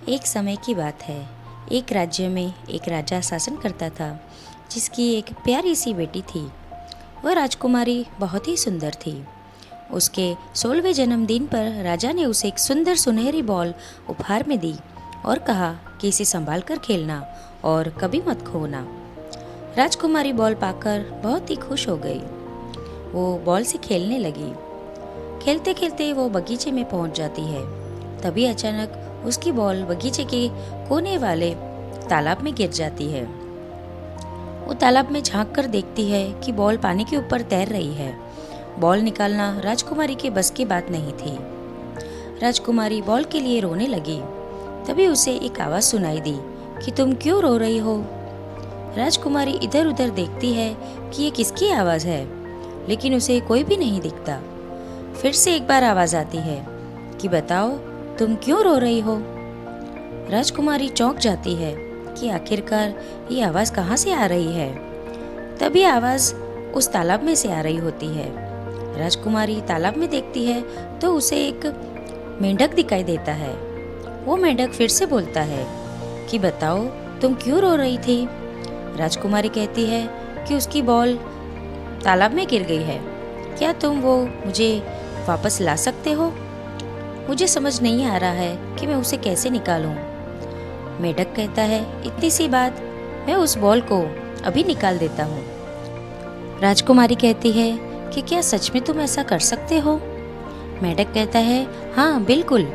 एक समय की बात है। एक राज्य में एक राजा शासन करता था, जिसकी एक प्यारी सी बेटी थी। वह राजकुमारी बहुत ही सुंदर थी। उसके 16वें जन्मदिन पर राजा ने उसे एक सुंदर सुनहरी बॉल उपहार में दी और कहा कि इसे संभाल कर खेलना और कभी मत खोना। राजकुमारी बॉल पाकर बहुत ही खुश हो गई। वो बॉल से खेलने लगी। खेलते खेलते वो बगीचे में पहुंच जाती है। तभी अचानक उसकी बॉल बगीचे के कोने वाले तालाब में गिर जाती है। वो तालाब में झांक कर देखती है कि बॉल पानी के ऊपर तैर रही है। बॉल निकालना राजकुमारी के बस की बात नहीं थी। राजकुमारी बॉल के लिए रोने लगी। तभी उसे एक आवाज सुनाई दी कि तुम क्यों रो रही हो। राजकुमारी इधर उधर देखती है कि ये किसकी आवाज है, लेकिन उसे कोई भी नहीं दिखता। फिर से एक बार आवाज आती है कि बताओ तुम क्यों रो रही हो। राजकुमारी चौंक जाती है कि आखिरकार ये आवाज कहाँ से आ रही है। तभी आवाज उस तालाब में से आ रही होती है। राजकुमारी तालाब में देखती है तो उसे एक मेंढक दिखाई देता है। वो मेंढक फिर से बोलता है कि बताओ तुम क्यों रो रही थी। राजकुमारी कहती है कि उसकी बॉल तालाब में गिर गई है। क्या तुम वो मुझे वापस ला सकते हो? मुझे समझ नहीं आ रहा है कि मैं उसे कैसे निकालूं। मेंढक कहता है इतनी सी बात, मैं उस बॉल को अभी निकाल देता हूँ। राजकुमारी कहती है कि क्या सच में तुम ऐसा कर सकते हो? मेंढक कहता है हाँ बिल्कुल,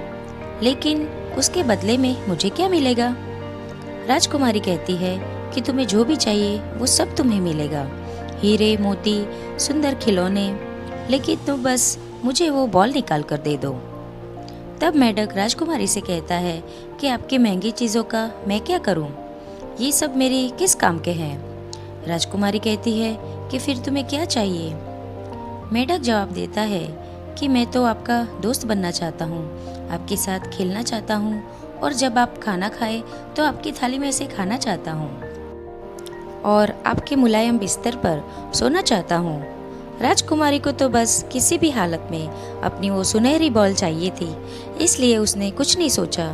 लेकिन उसके बदले में मुझे क्या मिलेगा? राजकुमारी कहती है कि तुम्हें जो भी चाहिए वो सब तुम्हें मिलेगा, हीरे मोती सुंदर खिलौने, लेकिन तुम बस मुझे वो बॉल निकाल कर दे दो। तब मेंढक राजकुमारी से कहता है कि आपकी महंगी चीज़ों का मैं क्या करूं? ये सब मेरी किस काम के हैं? राजकुमारी कहती है कि फिर तुम्हें क्या चाहिए? मेंढक जवाब देता है कि मैं तो आपका दोस्त बनना चाहता हूँ, आपके साथ खेलना चाहता हूँ और जब आप खाना खाए तो आपकी थाली में से खाना चाहता हूँ और आपके मुलायम बिस्तर पर सोना चाहता हूँ। राजकुमारी को तो बस किसी भी हालत में अपनी वो सुनहरी बॉल चाहिए थी, इसलिए उसने कुछ नहीं सोचा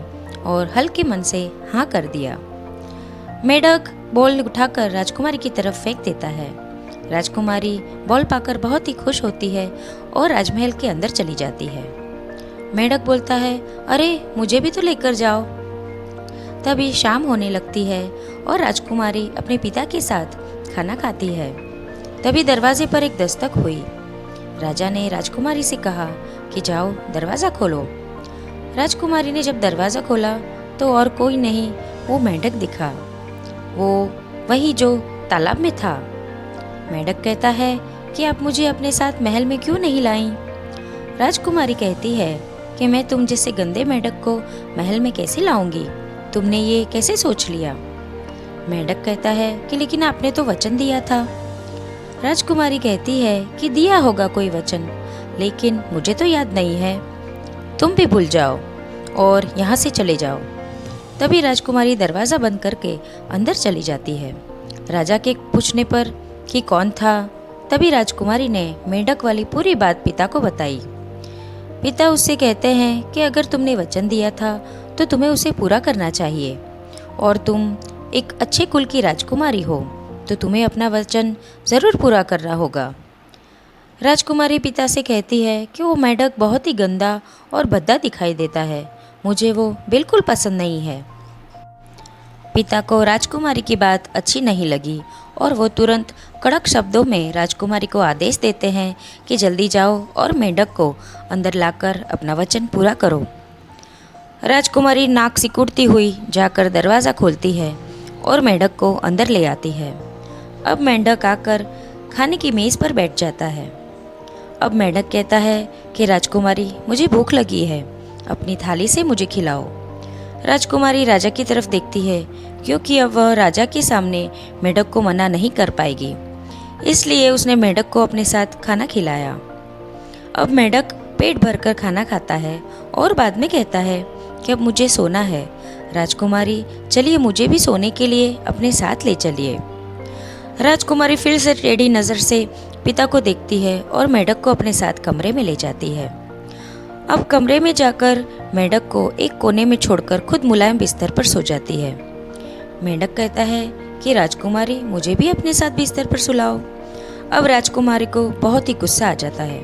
और हल्के मन से हाँ कर दिया। मेंढक बॉल उठाकर राजकुमारी की तरफ फेंक देता है। राजकुमारी बॉल पाकर बहुत ही खुश होती है और राजमहल के अंदर चली जाती है। मेंढक बोलता है अरे मुझे भी तो लेकर जाओ। तभी शाम होने लगती है और राजकुमारी अपने पिता के साथ खाना खाती है। तभी दरवाजे पर एक दस्तक हुई। राजा ने राजकुमारी से कहा कि जाओ दरवाज़ा खोलो। राजकुमारी ने जब दरवाज़ा खोला तो और कोई नहीं, वो मेंढक दिखा, वो वही जो तालाब में था। मेंढक कहता है कि आप मुझे अपने साथ महल में क्यों नहीं लाई? राजकुमारी कहती है कि मैं तुम जैसे गंदे मेंढक को महल में कैसे लाऊंगी? तुमने ये कैसे सोच लिया? मेंढक कहता है कि लेकिन आपने तो वचन दिया था। राजकुमारी कहती है कि दिया होगा कोई वचन, लेकिन मुझे तो याद नहीं है। तुम भी भूल जाओ और यहाँ से चले जाओ। तभी राजकुमारी दरवाज़ा बंद करके अंदर चली जाती है। राजा के पूछने पर कि कौन था, तभी राजकुमारी ने मेंढक वाली पूरी बात पिता को बताई। पिता उससे कहते हैं कि अगर तुमने वचन दिया था तो तुम्हें उसे पूरा करना चाहिए और तुम एक अच्छे कुल की राजकुमारी हो तो तुम्हें अपना वचन ज़रूर पूरा करना होगा। राजकुमारी पिता से कहती है कि वो मेंढक बहुत ही गंदा और भद्दा दिखाई देता है, मुझे वो बिल्कुल पसंद नहीं है। पिता को राजकुमारी की बात अच्छी नहीं लगी और वो तुरंत कड़क शब्दों में राजकुमारी को आदेश देते हैं कि जल्दी जाओ और मेंढक को अंदर लाकर अपना वचन पूरा करो। राजकुमारी नाक सिकुड़ती हुई जाकर दरवाज़ा खोलती है और मेंढक को अंदर ले आती है। अब मेंढक आकर खाने की मेज़ पर बैठ जाता है। अब मेंढक कहता है कि राजकुमारी मुझे भूख लगी है, अपनी थाली से मुझे खिलाओ। राजकुमारी राजा की तरफ देखती है क्योंकि अब वह राजा के सामने मेंढक को मना नहीं कर पाएगी, इसलिए उसने मेंढक को अपने साथ खाना खिलाया। अब मेंढक पेट भरकर खाना खाता है और बाद में कहता है कि अब मुझे सोना है। राजकुमारी चलिए मुझे भी सोने के लिए अपने साथ ले चलिए। राजकुमारी फिर से टेढ़ी नज़र से पिता को देखती है और मेंढक को अपने साथ कमरे में ले जाती है। अब कमरे में जाकर मेंढक को एक कोने में छोड़कर खुद मुलायम बिस्तर पर सो जाती है। मेंढक कहता है कि राजकुमारी, मुझे भी अपने साथ बिस्तर पर सुलाओ। अब राजकुमारी को बहुत ही गुस्सा आ जाता है।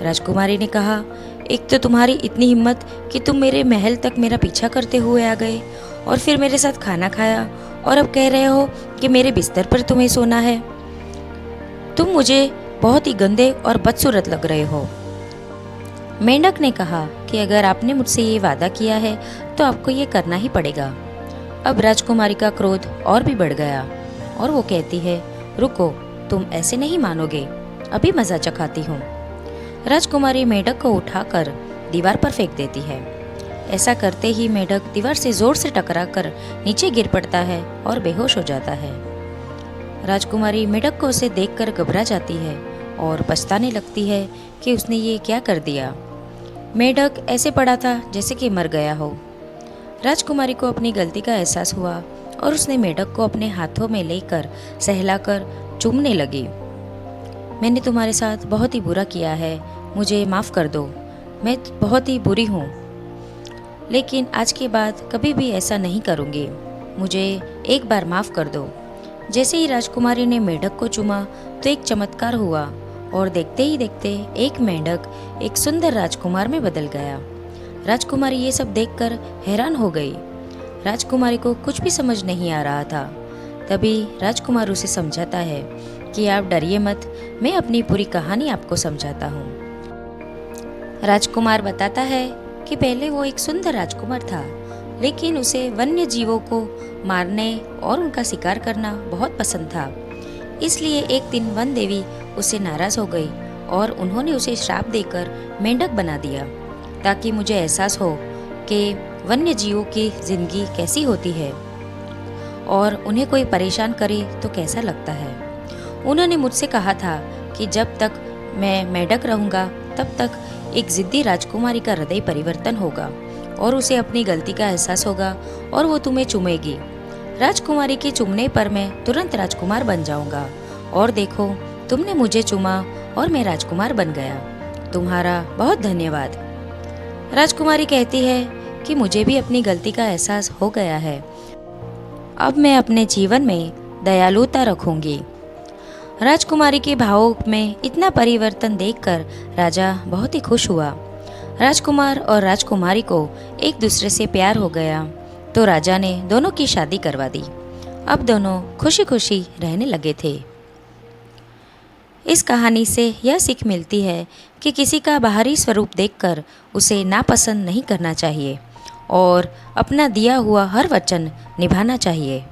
राजकुमारी ने कहा, एक तो तुम्हारी इतनी हिम्मत कि तुम मेरे महल तक मेरा पीछा करते हुए आ गए और फिर मेरे साथ खाना खाया, और अब कह रहे हो कि मेरे बिस्तर पर तुम्हें सोना है। तुम मुझे बहुत ही गंदे और बदसूरत लग रहे हो। मेंढक ने कहा कि अगर आपने मुझसे ये वादा किया है तो आपको ये करना ही पड़ेगा। अब राजकुमारी का क्रोध और भी बढ़ गया और वो कहती है, रुको, तुम ऐसे नहीं मानोगे, अभी मजा चखाती हूँ। राजकुमारी मेंढक को उठाकर दीवार पर फेंक देती है। ऐसा करते ही मेंढक दीवार से जोर से टकराकर नीचे गिर पड़ता है और बेहोश हो जाता है। राजकुमारी मेंढक को उसे देखकर घबरा जाती है और पछताने लगती है कि उसने ये क्या कर दिया। मेंढक ऐसे पड़ा था जैसे कि मर गया हो। राजकुमारी को अपनी गलती का एहसास हुआ और उसने मेंढक को अपने हाथों में लेकर सहलाकर चूमने लगी। मैंने तुम्हारे साथ बहुत ही बुरा किया है, मुझे माफ़ कर दो, मैं बहुत ही बुरी हूँ, लेकिन आज के बाद कभी भी ऐसा नहीं करूँगी, मुझे एक बार माफ़ कर दो। जैसे ही राजकुमारी ने मेंढक को चूमा तो एक चमत्कार हुआ और देखते ही देखते एक मेंढक एक सुंदर राजकुमार में बदल गया। राजकुमारी ये सब देखकर हैरान हो गई। राजकुमारी को कुछ भी समझ नहीं आ रहा था। तभी राजकुमार उसे समझाता है कि आप डरिए मत, मैं अपनी पूरी कहानी आपको समझाता हूँ। राजकुमार बताता है कि पहले वो एक सुंदर राजकुमार था, लेकिन उसे वन्य जीवों को मारने और उनका शिकार करना बहुत पसंद था। इसलिए एक दिन वन देवी उससे नाराज हो गई और उन्होंने उसे श्राप देकर मेंढक बना दिया, ताकि मुझे एहसास हो कि वन्य जीवों की जिंदगी कैसी होती है और उन्हें कोई परेशान करे तो कैसा लगता है। उन्होंने मुझसे कहा था कि जब तक मैं मेंढक रहूँगा तब तक एक जिद्दी राजकुमारी का हृदय परिवर्तन होगा और उसे अपनी गलती का एहसास होगा और वो तुम्हें चूमेगी। राजकुमारी के चूमने पर मैं तुरंत राजकुमार बन जाऊंगा और देखो, तुमने मुझे चूमा और मैं राजकुमार बन गया। तुम्हारा बहुत धन्यवाद। राजकुमारी कहती है कि मुझे भी अपनी गलती का एहसास हो गया है, अब मैं अपने जीवन में दयालुता रखूंगी। राजकुमारी के भावों में इतना परिवर्तन देखकर राजा बहुत ही खुश हुआ। राजकुमार और राजकुमारी को एक दूसरे से प्यार हो गया तो राजा ने दोनों की शादी करवा दी। अब दोनों खुशी खुशी रहने लगे थे। इस कहानी से यह सीख मिलती है कि किसी का बाहरी स्वरूप देखकर उसे नापसंद नहीं करना चाहिए और अपना दिया हुआ हर वचन निभाना चाहिए।